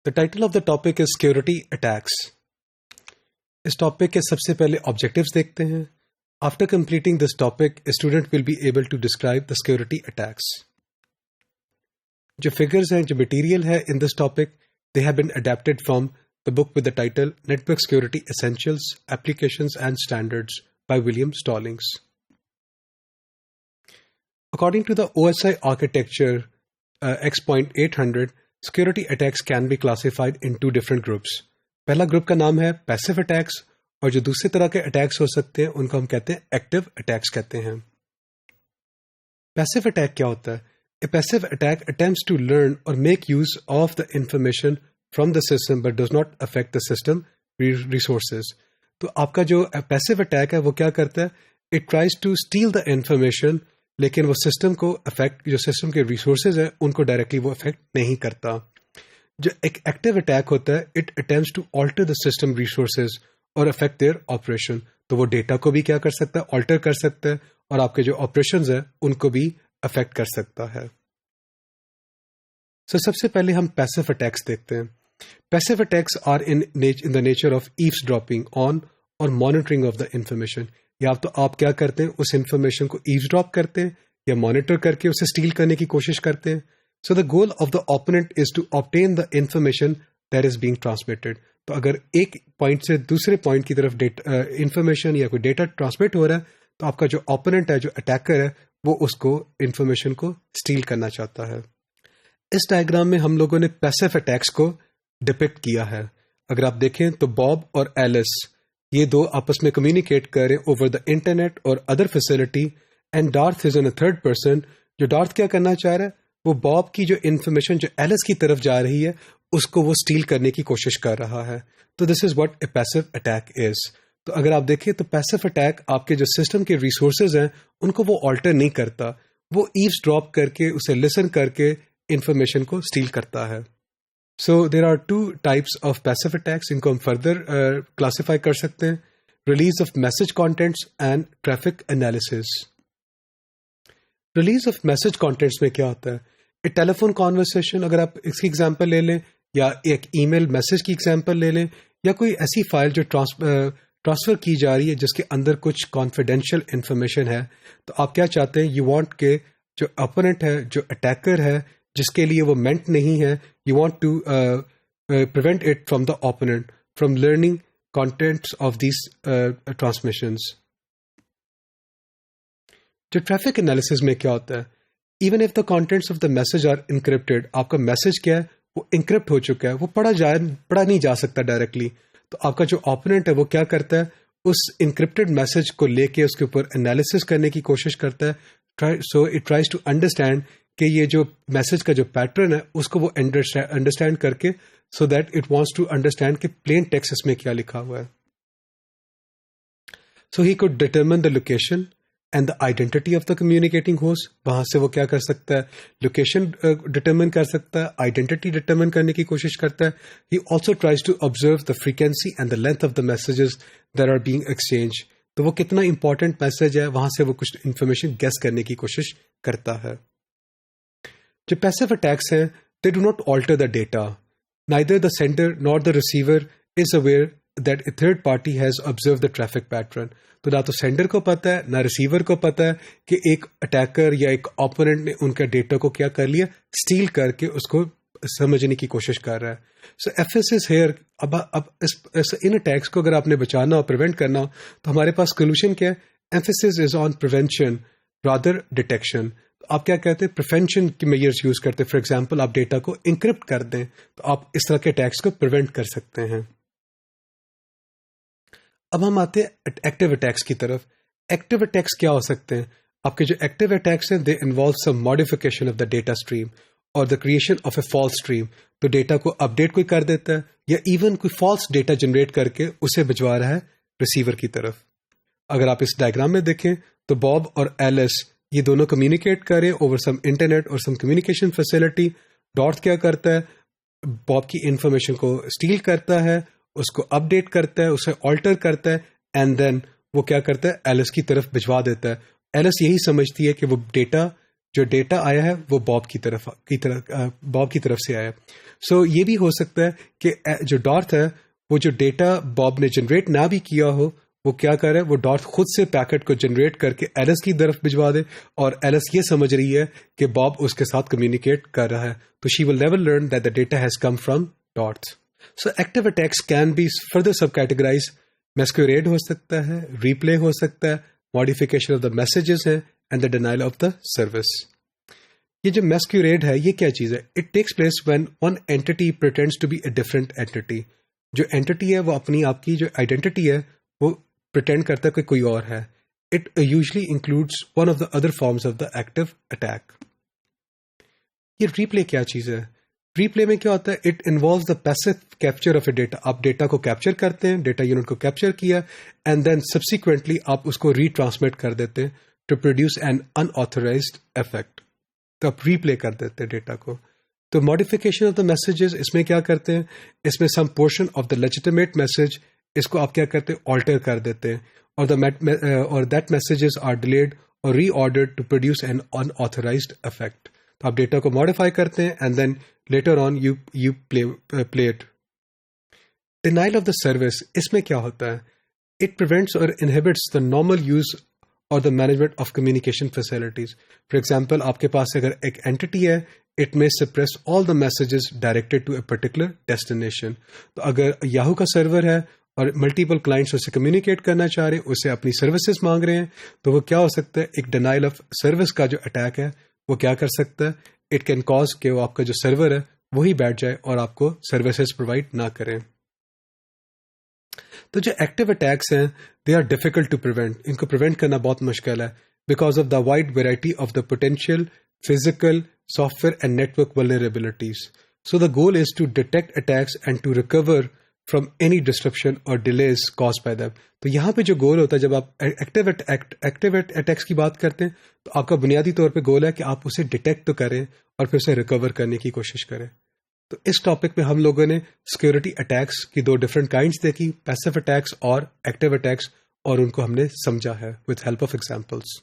The title of the topic is Security Attacks. اس topic کے سب سے پہلے آبجیکٹیوز دیکھتے ہیں. After completing this topic, a student will be able to describe the security attacks. جو figures ہیں, جو material ہے in this topic, they have been adapted from the book with the title Network Security Essentials, Applications and Standards by William Stallings. According to the OSI architecture X.800, security attacks can be classified in two different groups. پہلا group کا نام ہے passive attacks, اور جو دوسری طرح کے attacks ہو سکتے ہیں ان کو ہم کہتے ہیں ایکٹیو اٹیکس کہتے ہیں. پیسو اٹیک کیا ہوتا ہے؟ A passive attack attempts to learn or make use of the information from the system but does not affect the system resources. تو آپ کا جو پیسو اٹیک ہے وہ کیا کرتا ہے؟ It tries to steal the information, لیکن وہ سسٹم کو افیکٹ، جو سسٹم کے ریسورسز ہیں ان کو ڈائریکٹلی وہ افیکٹ نہیں کرتا. جو ایک ایکٹیو اٹیک ہوتا ہے، it attempts to alter the system resources اور افیکٹ دیئر آپریشن. تو وہ ڈیٹا کو بھی کیا کر سکتا ہے؟ آلٹر کر سکتا ہے، اور آپ کے جو آپریشنز ہیں ان کو بھی افیکٹ کر سکتا ہے. سب سے پہلے ہم پیسو اٹیکس دیکھتے ہیں. Passive attacks are in the nature of eavesdropping on or monitoring of the information. یا تو آپ کیا کرتے ہیں؟ اس انفارمیشن کو ایوز ڈراپ کرتے ہیں یا مانیٹر کر کے اسے اسٹیل کرنے کی کوشش کرتے ہیں. So the goal of the opponent is to obtain the information that is being transmitted. تو اگر ایک پوائنٹ سے دوسرے پوائنٹ کی طرف انفارمیشن یا کوئی ڈیٹا ٹرانسمٹ ہو رہا ہے، تو آپ کا جو اوپوننٹ ہے، جو اٹیکر ہے، وہ اس کو انفارمیشن کو اسٹیل کرنا چاہتا ہے. اس ڈائیگرام میں ہم لوگوں نے پیسو اٹیکس کو ڈپکٹ کیا ہے. اگر آپ دیکھیں تو باب اور ایلس یہ دو آپس میں کمیونیکیٹ کر رہے ہیں over the internet or other facility, and Darth is in a third person. جو ڈارتھ کیا کرنا چاہ رہا ہے؟ وہ باب کی جو انفارمیشن جو ایلس کی طرف جا رہی ہے اس کو وہ اسٹیل کرنے کی کوشش کر رہا ہے. تو this is what a passive attack is. تو اگر آپ دیکھیں تو پیسو اٹیک آپ کے جو سسٹم کے ریسورسز ہیں ان کو وہ آلٹر نہیں کرتا، وہ ایوز ڈراپ کر کے اسے لسن کر کے انفارمیشن کو اسٹیل کرتا ہے. So there are two types of passive attacks. ان کو ہم فردر کلاسیفائی کر سکتے ہیں: release of message contents and traffic analysis. Release of message contents میں کیا ہوتا ہے؟ ایک ٹیلی فون کانورسیشن، اگر آپ اس کی ایگزامپل لے لیں، یا ایک ای میل میسج کی ایگزامپل لے لیں، یا کوئی ایسی فائل جو ٹرانسفر کی جا رہی ہے جس کے اندر کچھ کانفیڈینشیل انفارمیشن ہے، تو آپ کیا چاہتے ہیں؟ یو وانٹ کہ جو اپوننٹ ہے، جو اٹیکر ہے، جس کے لیے وہ مینٹ نہیں ہے، you want to prevent it from the opponent from learning contents of these transmissions. جو ٹریفک انالیسز میں کیا ہوتا ہے؟ Even if the contents of the message are encrypted, آپ کا میسج کیا ہے؟ وہ انکرپٹ ہو چکا ہے، وہ پڑھا نہیں جا سکتا ڈائریکٹلی. تو آپ کا جو اوپوننٹ ہے وہ کیا کرتا ہے؟ اس انکرپٹڈ میسج کو لے کے اس کے اوپر انالیسز کرنے کی کوشش کرتا ہے. So it tries to understand کہ یہ جو میسج کا جو پیٹرن ہے اس کو وہ انڈرسٹینڈ کر کے، so that it wants to understand کہ پلین ٹیکسٹ اس میں کیا لکھا ہوا ہے. So he could determine the location and the identity of the communicating host. وہاں سے وہ کیا کر سکتا ہے؟ لوکیشن ڈٹرمن کر سکتا ہے، آئیڈینٹی ڈٹرمن کرنے کی کوشش کرتا ہے. He also tries to observe the frequency and the length of the messages that are being exchanged. تو وہ کتنا امپورٹنٹ میسج ہے، وہاں سے وہ کچھ انفارمیشن گیس کرنے کی کوشش کرتا ہے. جو پیسو اٹیکس ہیں، they do not alter the data. Neither the sender nor the receiver is aware that a third party has observed the traffic pattern. تو نہ تو سینڈر کو پتا ہے نہ ریسیور کو پتا ہے کہ ایک اٹیکر یا ایک اوپوننٹ نے ان کا ڈیٹا کو کیا کر لیا، اسٹیل کر کے اس کو سمجھنے کی کوشش کر رہا ہے. سو ایف ایس از ہیئر. اب ان اٹیکس کو اگر آپ نے بچانا ہو، پریونٹ کرنا ہو، تو ہمارے پاس سولوشن کیا ہے؟ Emphasis is on prevention rather detection. آپ کیا کہتے ہیں؟ پریونشن کی میئرز یوز کرتے ہیں. فار ایگزامپل آپ ڈیٹا کو انکرپٹ کر دیں تو آپ اس طرح کے اٹیکس کو پریونٹ کر سکتے ہیں. اب ہم آتے ہیں ایکٹیو اٹیکس کی طرف. ایکٹیو اٹیکس کیا ہو سکتے ہیں؟ آپ کے جو ایکٹیو اٹیکس ہیں، they involve some modification of the data stream or the creation of a false stream. تو ڈیٹا کو اپڈیٹ کوئی کر دیتا ہے، یا ایون کوئی فالس ڈیٹا جنریٹ کر کے اسے بھجوا رہا ہے ریسیور کی طرف. اگر آپ اس ڈائیگرام میں دیکھیں تو باب اور ایلس یہ دونوں کمیونیکیٹ کر رہے ہیں اوور سم انٹرنیٹ اور سم کمیونیکیشن فیسلٹی. ڈارتھ کیا کرتا ہے؟ باب کی انفارمیشن کو اسٹیل کرتا ہے، اس کو اپ ڈیٹ کرتا ہے، اسے آلٹر کرتا ہے، اینڈ دین وہ کیا کرتا ہے؟ ایلس کی طرف بھجوا دیتا ہے. ایلس یہی سمجھتی ہے کہ وہ ڈیٹا جو ڈیٹا آیا ہے وہ باب کی طرف سے آیا. سو یہ بھی ہو سکتا ہے کہ جو ڈارتھ ہے وہ جو ڈیٹا باب نے جنریٹ نہ بھی کیا ہو وہ کیا کر رہا ہے, وہ ڈارتھ خود سے پیکٹ کو جنریٹ کر کے ایلس کی طرف بھجوا دے, اور ایلس یہ سمجھ رہی ہے کہ باب اس کے ساتھ کمیونیکیٹ کر رہا ہے. تو she will never learn that the data has come from Darth. So active attacks can be further subcategorize. Masquerade ہو سکتا ہے, ریپلے ہو سکتا ہے, ماڈیفیکیشن آف دا میسیجز ہے, and the denial of the service. یہ جو masquerade ہے یہ کیا چیز ہے؟ It takes place when one entity pretends to be a different entity. جو اینٹی ہے وہ اپنی آپ کی جو آئیڈینٹی ہے وہ پریٹینڈ کرتا ہے کہ کوئی اور ہے. It usually includes one of the other forms of the active attack. یہ ریپلے کیا چیز ہے؟ ریپلے میں کیا ہوتا ہے؟ It involves the passive capture of a data. آپ ڈیٹا کو کیپچر کرتے ہیں, ڈیٹا یونٹ کو کیپچر کیا, اینڈ دین سبسیکوینٹلی آپ اس کو ری ٹرانسمٹ کر دیتے ہیں to produce an unauthorized effect. تو آپ ریپلے کر دیتے ہیں ڈیٹا کو. تو ماڈیفیکیشن آف دا میسیجز, اس میں کیا کرتے ہیں؟ اس میں some portion of the legitimate message اس کو آپ کیا کرتے ہیں؟ آلٹر کر دیتے ہیں, اور that messages are delayed or reordered to produce an unauthorized effect. تو آپ ڈیٹا کو ماڈیفائی کرتے ہیں and then later on you play it. Denial of the service, اس میں کیا ہوتا ہے؟ It prevents or inhibits the normal use or the management of communication facilities. For example آپ کے پاس اگر ایک اینٹی ہے, it may suppress all the messages directed to a particular destination. تو اگر یاہو کا سرور ہے اور ملٹیپل کلائنٹس اسے کمیونیکیٹ کرنا چاہ رہے ہیں, اسے اپنی سروسز مانگ رہے ہیں, تو وہ کیا ہو سکتا ہے؟ ایک ڈینائل آف سروس کا جو اٹیک ہے وہ کیا کر سکتا ہے؟ اٹ کین کاز کہ وہ آپ کا جو سرور ہے وہی بیٹھ جائے اور آپ کو سروسز پرووائڈ نہ کریں. تو جو ایکٹیو اٹیکس ہیں they are difficult to prevent. ان کو پریونٹ کرنا بہت مشکل ہے because of the wide variety of the potential physical, software and network vulnerabilities. So the goal is to detect attacks and to recover from any disruption or delays caused by them. تو یہاں پہ جو گول ہوتا ہے جب آپ active attacks کی بات کرتے ہیں تو آپ کا بنیادی طور پہ گول ہے کہ آپ اسے ڈیٹیکٹ تو کریں اور پھر اسے ریکور کرنے کی کوشش کریں. تو اس ٹاپک میں ہم لوگوں نے سیکورٹی اٹیکس کی دو ڈفرنٹ کائنڈس دیکھی, پیسو اٹیکس اور ایکٹیو اٹیکس, اور ان کو ہم نے سمجھا ہے with help of examples.